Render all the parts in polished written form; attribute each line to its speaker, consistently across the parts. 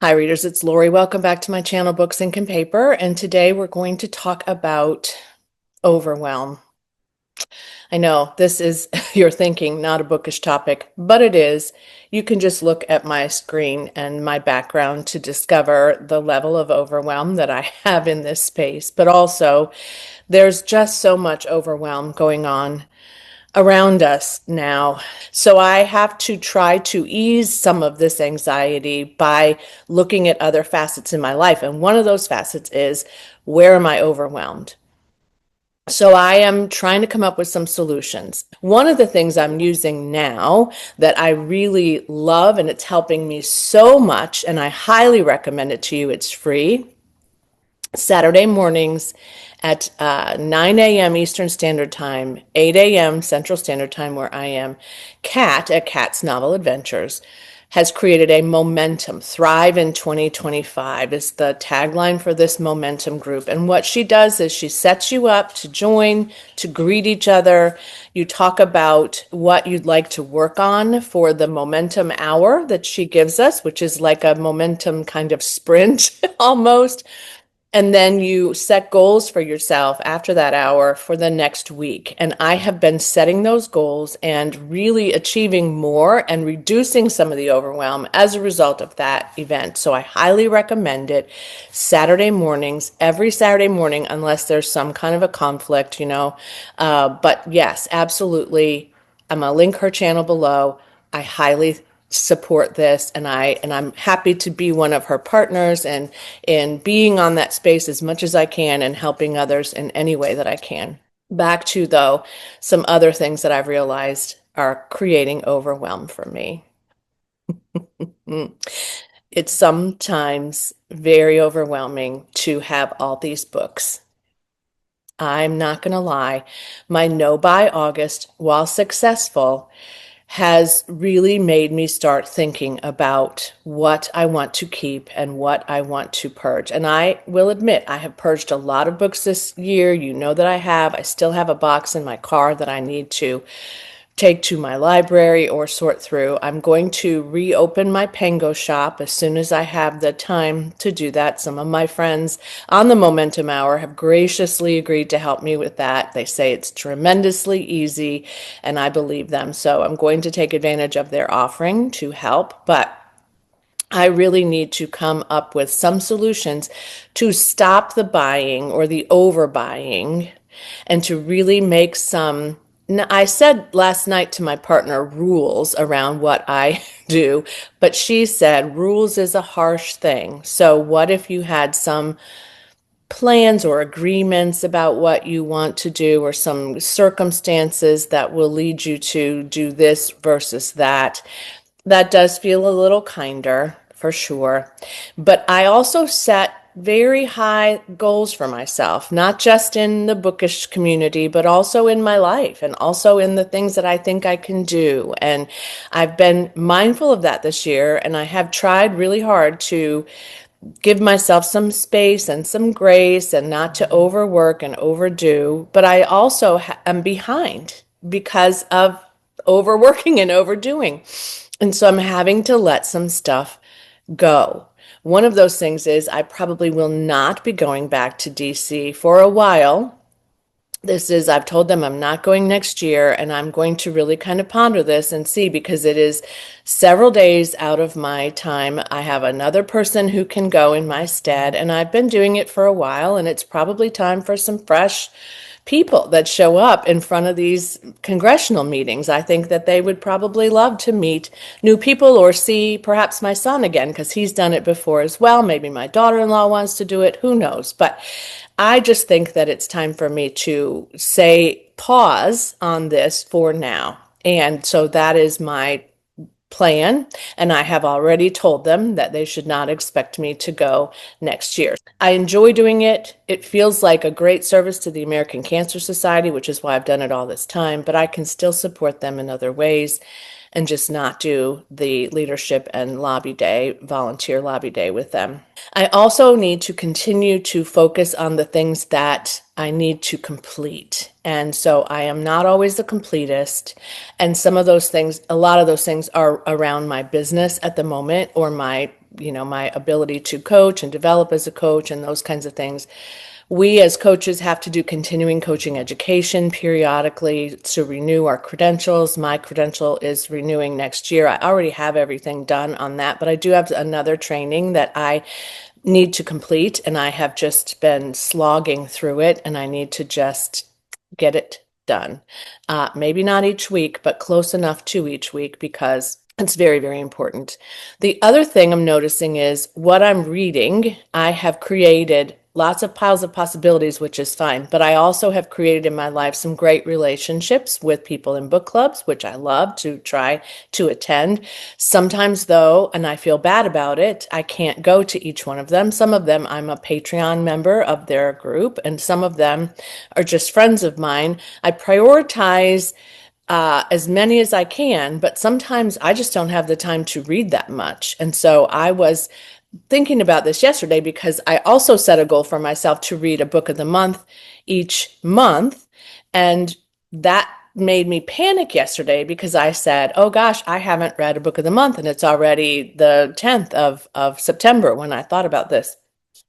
Speaker 1: Hi, readers. It's Lori. Welcome back to my channel, Books, Ink, and Paper. And today we're going to talk about overwhelm. I know this is, you're thinking, not a bookish topic, but it is. You can just look at my screen and my background to discover the level of overwhelm that I have in this space. But also, there's just so much overwhelm going on around us now. So I have to try to ease some of this anxiety by looking at other facets in my life. And one of those facets is, where am I overwhelmed? So I am trying to come up with some solutions. One of the things I'm using now that I really love, and it's helping me so much, and I highly recommend it to you. It's free. Saturday mornings at 9 a.m. Eastern Standard Time, 8 a.m. Central Standard Time, where I am. Kat at Kat's Novel Adventures has created a momentum. Thrive in 2025 is the tagline for this momentum group. And what she does is she sets you up to join, to greet each other. You talk about what you'd like to work on for the momentum hour that she gives us, which is like a momentum kind of sprint almost. And then you set goals for yourself after that hour for the next week. And I have been setting those goals and really achieving more and reducing some of the overwhelm as a result of that event. So I highly recommend it. Saturday mornings, every Saturday morning, unless there's some kind of a conflict. But yes, absolutely. I'm going to link her channel below. I highly support this, and I'm happy to be one of her partners and in being on that space as much as I can and helping others in any way that I can. Back to, though, some other things that I've realized are creating overwhelm for me. It's sometimes very overwhelming to have all these books. I'm not going to lie. My no buy August, while successful, has really made me start thinking about what I want to keep and what I want to purge. And I will admit, I have purged a lot of books this year. You know that I have. I still have a box in my car that I need to take to my library or sort through. I'm going to reopen my Pango shop as soon as I have the time to do that. Some of my friends on the Momentum Hour have graciously agreed to help me with that. They say it's tremendously easy, and I believe them. So I'm going to take advantage of their offering to help. But I really need to come up with some solutions to stop the buying or the overbuying and to really make some. Now, I said last night to my partner rules around what I do, but she said rules is a harsh thing. So, what if you had some plans or agreements about what you want to do, or some circumstances that will lead you to do this versus that? That does feel a little kinder, for sure. But I also set very high goals for myself, not just in the bookish community, but also in my life and also in the things that I think I can do. And I've been mindful of that this year, and I have tried really hard to give myself some space and some grace and not to overwork and overdo. But I also am behind because of overworking and overdoing. And so I'm having to let some stuff go. One of those things is I probably will not be going back to DC for a while. I've told them I'm not going next year, and I'm going to really kind of ponder this and see, because it is several days out of my time. I have another person who can go in my stead, and I've been doing it for a while, and it's probably time for some fresh people that show up in front of these congressional meetings. I think that they would probably love to meet new people or see perhaps my son again, because he's done it before as well. Maybe my daughter-in-law wants to do it. Who knows? But I just think that it's time for me to say pause on this for now. And so that is my plan, and I have already told them that they should not expect me to go next year. I enjoy doing it. It feels like a great service to the American Cancer Society, which is why I've done it all this time, but I can still support them in other ways and just not do the leadership and lobby day, volunteer lobby day with them. I also need to continue to focus on the things that I need to complete. And so I am not always the completest. And some of those things, a lot of those things are around my business at the moment, or my my ability to coach and develop as a coach and those kinds of things. We as coaches have to do continuing coaching education periodically to renew our credentials. My credential is renewing next year. I already have everything done on that, but I do have another training that I need to complete, and I have just been slogging through it, and I need to just get it done. Maybe not each week, but close enough to each week because it's very, very important. The other thing I'm noticing is what I'm reading, I have created lots of piles of possibilities, which is fine. But I also have created in my life some great relationships with people in book clubs, which I love to try to attend. Sometimes, though, and I feel bad about it, I can't go to each one of them. Some of them I'm a Patreon member of their group, and some of them are just friends of mine. I prioritize as many as I can, but sometimes I just don't have the time to read that much. And so I was thinking about this yesterday because I also set a goal for myself to read a book of the month each month. And that made me panic yesterday because I said, oh gosh, I haven't read a book of the month and it's already the 10th of September when I thought about this.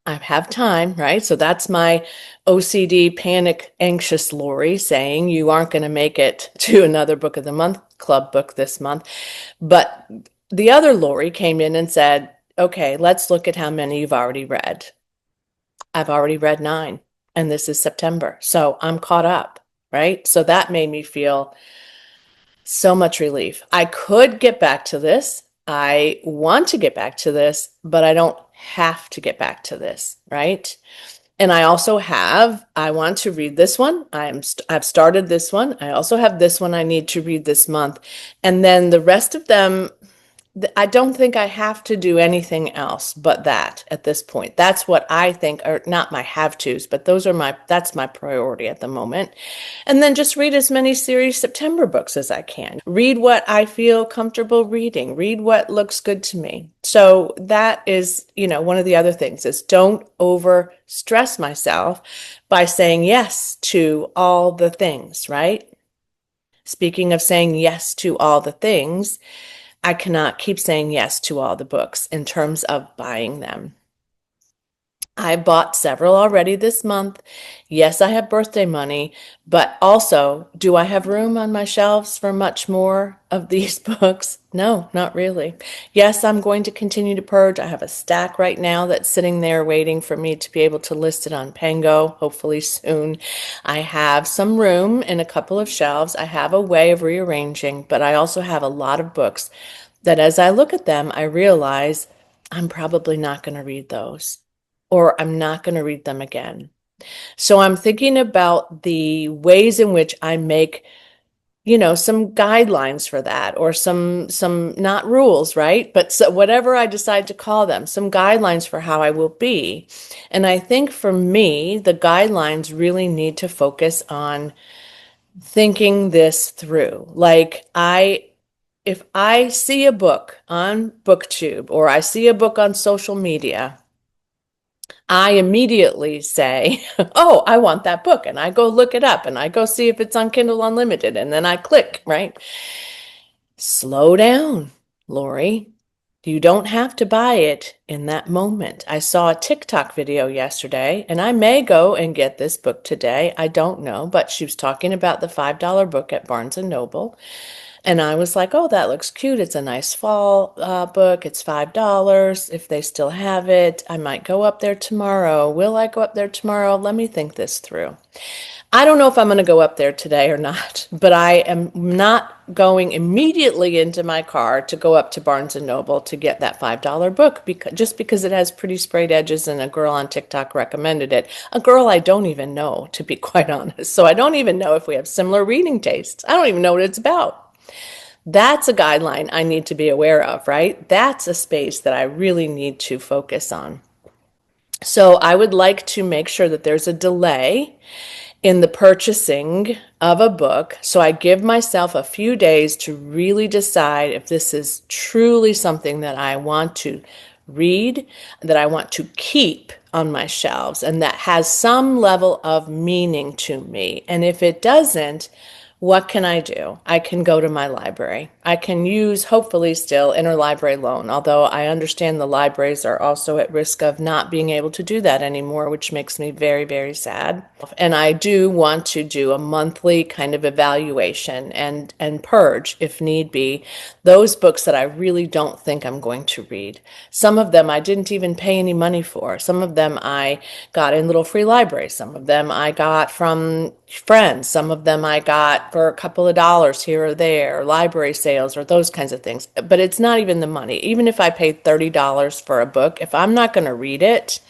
Speaker 1: I have time, right? So that's my OCD, panic, anxious Lori saying you aren't going to make it to another book of the month club book this month. But the other Lori came in and said, okay, let's look at how many you've already read. I've already read 9, and this is September. So I'm caught up, right? So that made me feel so much relief. I could get back to this. I want to get back to this, but I don't have to get back to this, right? And I also I want to read this one. I've started this one. I also have this one I need to read this month. And then the rest of them, I don't think I have to do anything else but that at this point. That's what I think are not my have tos, but that's my priority at the moment. And then just read as many series September books as I can. Read what I feel comfortable reading. Read what looks good to me. So that is, one of the other things is don't over stress myself by saying yes to all the things, right? Speaking of saying yes to all the things, I cannot keep saying yes to all the books in terms of buying them. I bought several already this month. Yes, I have birthday money, but also, do I have room on my shelves for much more of these books? No, not really. Yes, I'm going to continue to purge. I have a stack right now that's sitting there waiting for me to be able to list it on Pango, hopefully soon. I have some room in a couple of shelves. I have a way of rearranging, but I also have a lot of books that as I look at them, I realize I'm probably not going to read those, or I'm not going to read them again. So I'm thinking about the ways in which I make, some guidelines for that, or some not rules, right? But so whatever I decide to call them, some guidelines for how I will be. And I think for me, the guidelines really need to focus on thinking this through. Like if I see a book on BookTube or I see a book on social media, I immediately say, oh, I want that book. And I go look it up and I go see if it's on Kindle Unlimited. And then I click, right? Slow down, Lori. You don't have to buy it in that moment. I saw a TikTok video yesterday, and I may go and get this book today. I don't know, but she was talking about the $5 book at Barnes & Noble. And I was like, oh, that looks cute. It's a nice fall book. It's $5 if they still have it. I might go up there tomorrow. Will I go up there tomorrow? Let me think this through. I don't know if I'm going to go up there today or not, but I am not going immediately into my car to go up to Barnes & Noble to get that $5 book just because it has pretty sprayed edges and a girl on TikTok recommended it. A girl I don't even know, to be quite honest. So I don't even know if we have similar reading tastes. I don't even know what it's about. That's a guideline I need to be aware of, right? That's a space that I really need to focus on. So I would like to make sure that there's a delay in the purchasing of a book. So I give myself a few days to really decide if this is truly something that I want to read, that I want to keep on my shelves, and that has some level of meaning to me. And if it doesn't, What can I do? I can go to my library. I can use, hopefully, still interlibrary loan, although I understand the libraries are also at risk of not being able to do that anymore, which makes me very, very sad. And I do want to do a monthly kind of evaluation and purge, if need be, those books that I really don't think I'm going to read. Some of them I didn't even pay any money for. Some of them I got in little free libraries. Some of them I got from friends. Some of them I got for a couple of dollars here or there, or library sales or those kinds of things. But it's not even the money. Even if I paid $30 for a book, if I'm not going to read it,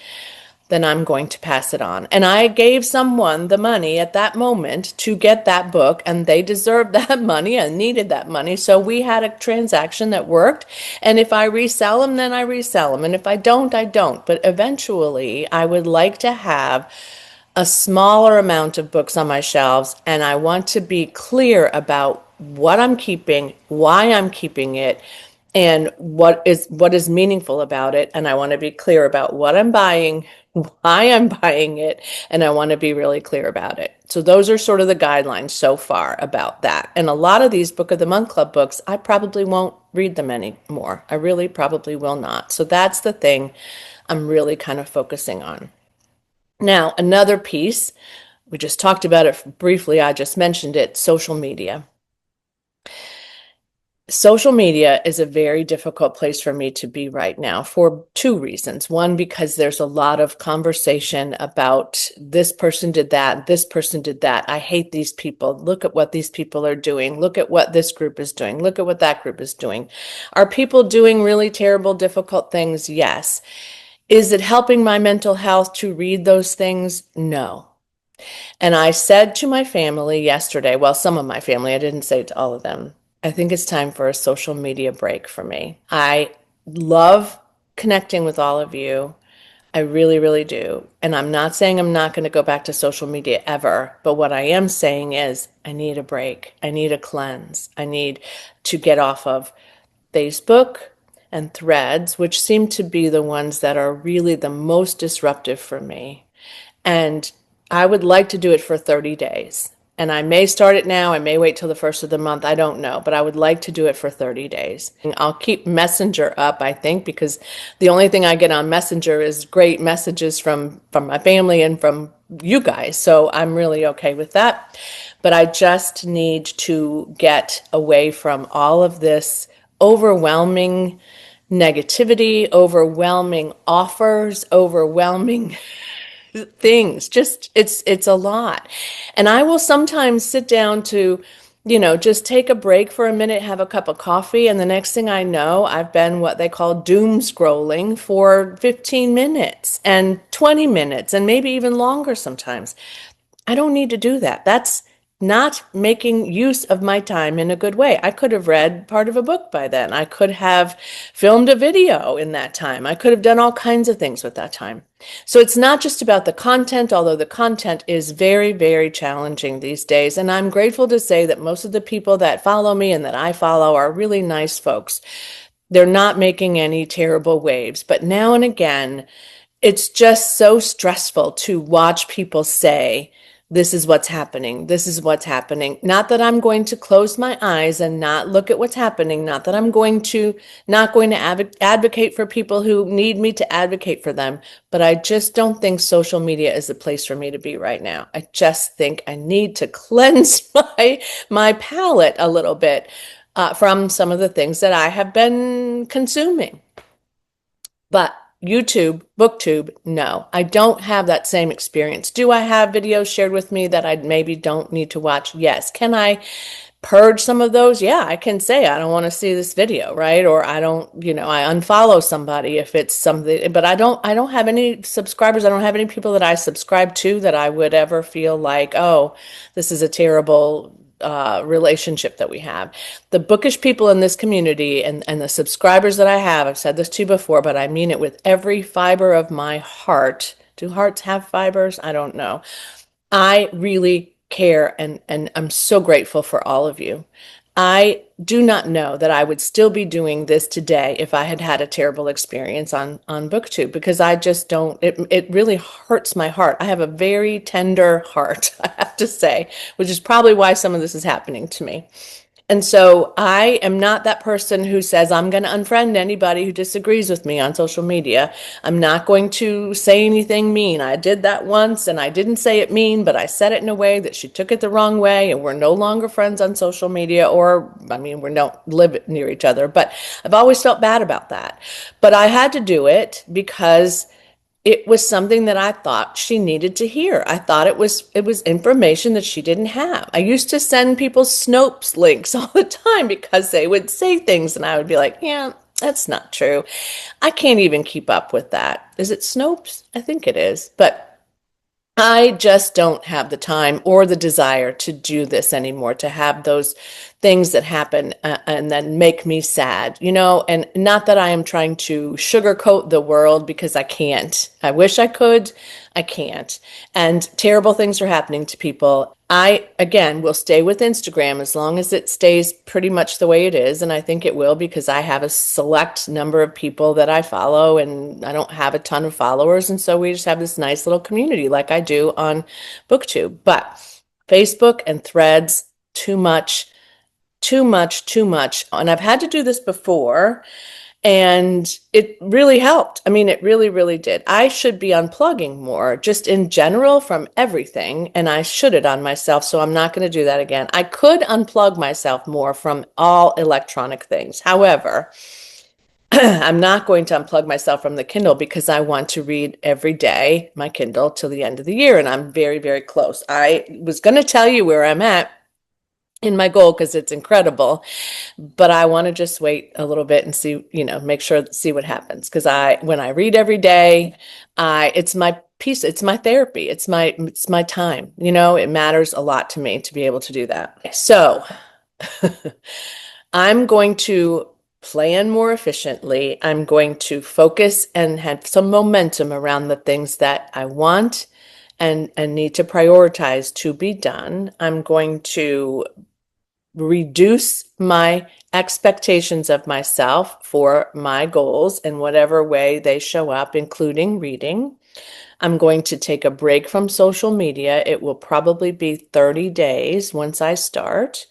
Speaker 1: then I'm going to pass it on. And I gave someone the money at that moment to get that book, and they deserved that money and needed that money. So we had a transaction that worked. And if I resell them, then I resell them. And if I don't, I don't. But eventually, I would like to have a smaller amount of books on my shelves, and I want to be clear about what I'm keeping, why I'm keeping it, and what is meaningful about it. And I want to be clear about what I'm buying, why I'm buying it, and I want to be really clear about it. So those are sort of the guidelines so far about that. And a lot of these Book of the Month Club books, I probably won't read them anymore. I really probably will not. So that's the thing I'm really kind of focusing on. Now, another piece, we just talked about it briefly, I just mentioned it, social media. Social media is a very difficult place for me to be right now for two reasons. One, because there's a lot of conversation about this person did that, this person did that. I hate these people. Look at what these people are doing. Look at what this group is doing. Look at what that group is doing. Are people doing really terrible, difficult things? Yes. Is it helping my mental health to read those things? No. And I said to my family yesterday, well, some of my family, I didn't say it to all of them, I think it's time for a social media break for me. I love connecting with all of you. I really, really do. And I'm not saying I'm not going to go back to social media ever, but what I am saying is I need a break. I need a cleanse. I need to get off of Facebook and Threads, which seem to be the ones that are really the most disruptive for me. And I would like to do it for 30 days. And I may start it now. I may wait till the first of the month. I don't know, but I would like to do it for 30 days. And I'll keep Messenger up, I think, because the only thing I get on Messenger is great messages from my family and from you guys. So I'm really okay with that. But I just need to get away from all of this overwhelming negativity, overwhelming offers, overwhelming things. Just it's a lot. And I will sometimes sit down to, just take a break for a minute, have a cup of coffee, and the next thing I know, I've been what they call doom scrolling for 15 minutes and 20 minutes and maybe even longer sometimes. I don't need to do that. That's not making use of my time in a good way. I could have read part of a book by then. I could have filmed a video in that time. I could have done all kinds of things with that time. So it's not just about the content, although the content is very, very challenging these days. And I'm grateful to say that most of the people that follow me and that I follow are really nice folks. They're not making any terrible waves, but now and again, it's just so stressful to watch people say, this is what's happening. This is what's happening. Not that I'm going to close my eyes and not look at what's happening. Not that I'm not going to advocate for people who need me to advocate for them. But I just don't think social media is the place for me to be right now. I just think I need to cleanse my palate a little bit from some of the things that I have been consuming. But YouTube, BookTube, no, I don't have that same experience. Do I have videos shared with me that I maybe don't need to watch? Yes. Can I purge some of those? Yeah, I can say I don't want to see this video, right? Or I don't, I unfollow somebody if it's something, but I don't have any subscribers. I don't have any people that I subscribe to that I would ever feel like, oh, this is a terrible relationship that we have. The bookish people in this community and the subscribers that I have, I've said this to you before, but I mean it with every fiber of my heart. Do hearts have fibers? I don't know. I really care and I'm so grateful for all of you. I do not know that I would still be doing this today if I had had a terrible experience on BookTube, because I just don't, it really hurts my heart. I have a very tender heart, I have to say, which is probably why some of this is happening to me. And so I am not that person who says I'm going to unfriend anybody who disagrees with me on social media. I'm not going to say anything mean. I did that once and I didn't say it mean, but I said it in a way that she took it the wrong way, and we're no longer friends on social media, or I mean, we don't live near each other, but I've always felt bad about that. But I had to do it because it was something that I thought she needed to hear. I thought it was information that she didn't have. I used to send people Snopes links all the time because they would say things and I would be like, yeah, that's not true. I can't even keep up with that. Is it Snopes? I think it is. But I just don't have the time or the desire to do this anymore, to have those things that happen and then make me sad, and not that I am trying to sugarcoat the world, because I can't. I wish I could. I can't. And terrible things are happening to people. I, again, will stay with Instagram as long as it stays pretty much the way it is. And I think it will, because I have a select number of people that I follow and I don't have a ton of followers. And so we just have this nice little community like I do on BookTube. But Facebook and Threads, too much, too much, too much. And I've had to do this before. And it really helped. I mean, it really, really did. I should be unplugging more just in general from everything, and I should it on myself. So I'm not going to do that again. I could unplug myself more from all electronic things. However, I'm not going to unplug myself from the Kindle because I want to read every day my Kindle till the end of the year. And I'm very, very close. I was going to tell you where I'm at in my goal because it's incredible, but I want to just wait a little bit and see, make sure, see what happens. Because when I read every day, it's my peace, it's my therapy, it's my time. It matters a lot to me to be able to do that. So I'm going to plan more efficiently. I'm going to focus and have some momentum around the things that I want and need to prioritize to be done. I'm going to reduce my expectations of myself for my goals in whatever way they show up, including reading. I'm going to take a break from social media. It will probably be 30 days once I start.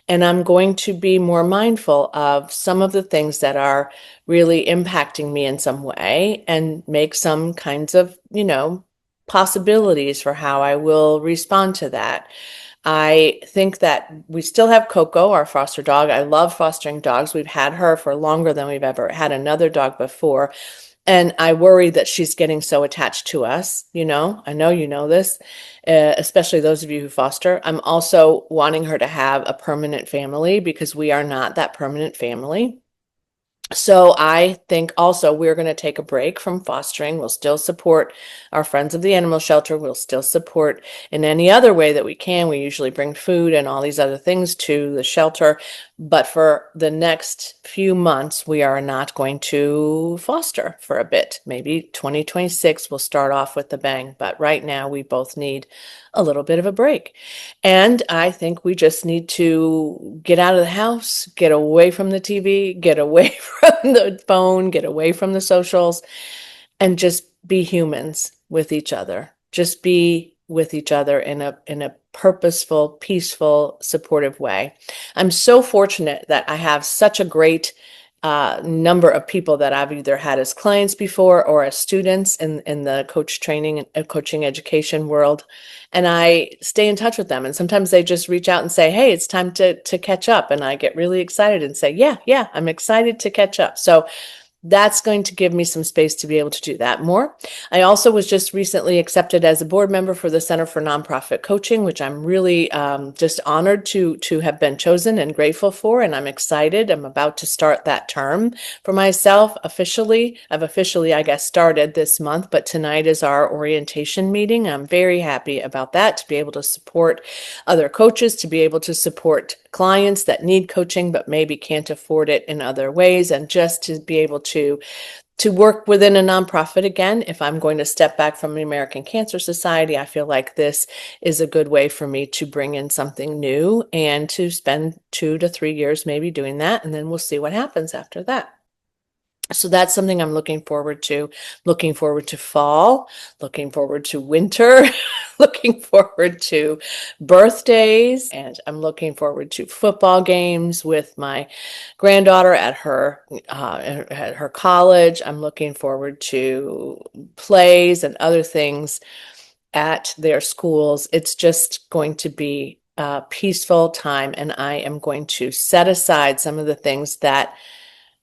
Speaker 1: And I'm going to be more mindful of some of the things that are really impacting me in some way and make some kinds of, possibilities for how I will respond to that. I think that we still have Coco, our foster dog. I love fostering dogs. We've had her for longer than we've ever had another dog before. And I worry that she's getting so attached to us. I know you know this, especially those of you who foster. I'm also wanting her to have a permanent family because we are not that permanent family. So I think also we're going to take a break from fostering. We'll still support our friends of the animal shelter. We'll still support in any other way that we can. We usually bring food and all these other things to the shelter. But for the next few months, we are not going to foster for a bit. Maybe 2026 will start off with the bang. But right now, we both need a little bit of a break. And I think we just need to get out of the house, get away from the TV, get away from the phone, get away from the socials, and just be humans with each other. Just be with each other in a purposeful, peaceful, supportive way. I'm so fortunate that I have such a great number of people that I've either had as clients before or as students in the coach training and coaching education world. And I stay in touch with them. And sometimes they just reach out and say, hey, it's time to catch up. And I get really excited and say, yeah, I'm excited to catch up. So that's going to give me some space to be able to do that more. I also was just recently accepted as a board member for the Center for Nonprofit Coaching, which I'm really just honored to have been chosen and grateful for. And I'm excited. I'm about to start that term for myself officially. I've officially, I guess, started this month, but tonight is our orientation meeting. I'm very happy about that, to be able to support other coaches, to be able to support clients that need coaching but maybe can't afford it in other ways, and just to be able to to work within a nonprofit again. If I'm going to step back from the American Cancer Society, I feel like this is a good way for me to bring in something new and to spend 2 to 3 years maybe doing that. And then we'll see what happens after that. So that's something I'm looking forward to. Looking forward to fall, looking forward to winter, looking forward to birthdays, and I'm looking forward to football games with my granddaughter at her college. I'm looking forward to plays and other things at their schools. It's just going to be a peaceful time, and I am going to set aside some of the things that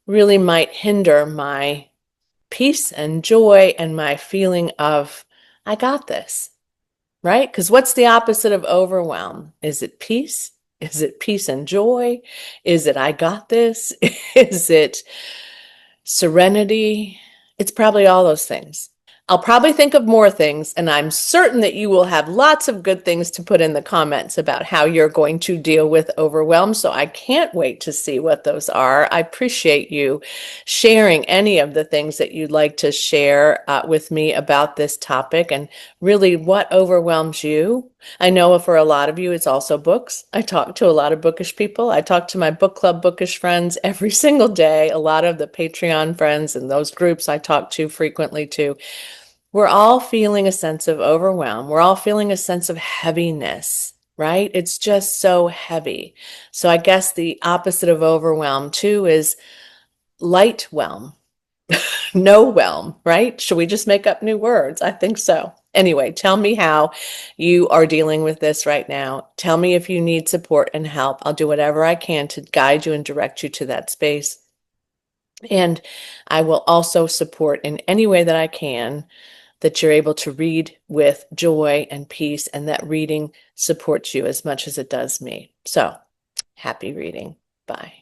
Speaker 1: really might hinder my peace and joy and my feeling of, I got this, right? Because what's the opposite of overwhelm? Is it peace? Is it peace and joy? Is it, I got this? Is it serenity? It's probably all those things. I'll probably think of more things, and I'm certain that you will have lots of good things to put in the comments about how you're going to deal with overwhelm. So I can't wait to see what those are. I appreciate you sharing any of the things that you'd like to share with me about this topic and really what overwhelms you. I know for a lot of you, it's also books. I talk to a lot of bookish people. I talk to my book club bookish friends every single day. A lot of the Patreon friends and those groups I talk to frequently too. We're all feeling a sense of overwhelm. We're all feeling a sense of heaviness, right? It's just so heavy. So I guess the opposite of overwhelm too is light whelm, no whelm, right? Should we just make up new words? I think so. Anyway, tell me how you are dealing with this right now. Tell me if you need support and help. I'll do whatever I can to guide you and direct you to that space. And I will also support in any way that I can that you're able to read with joy and peace, and that reading supports you as much as it does me. So happy reading. Bye.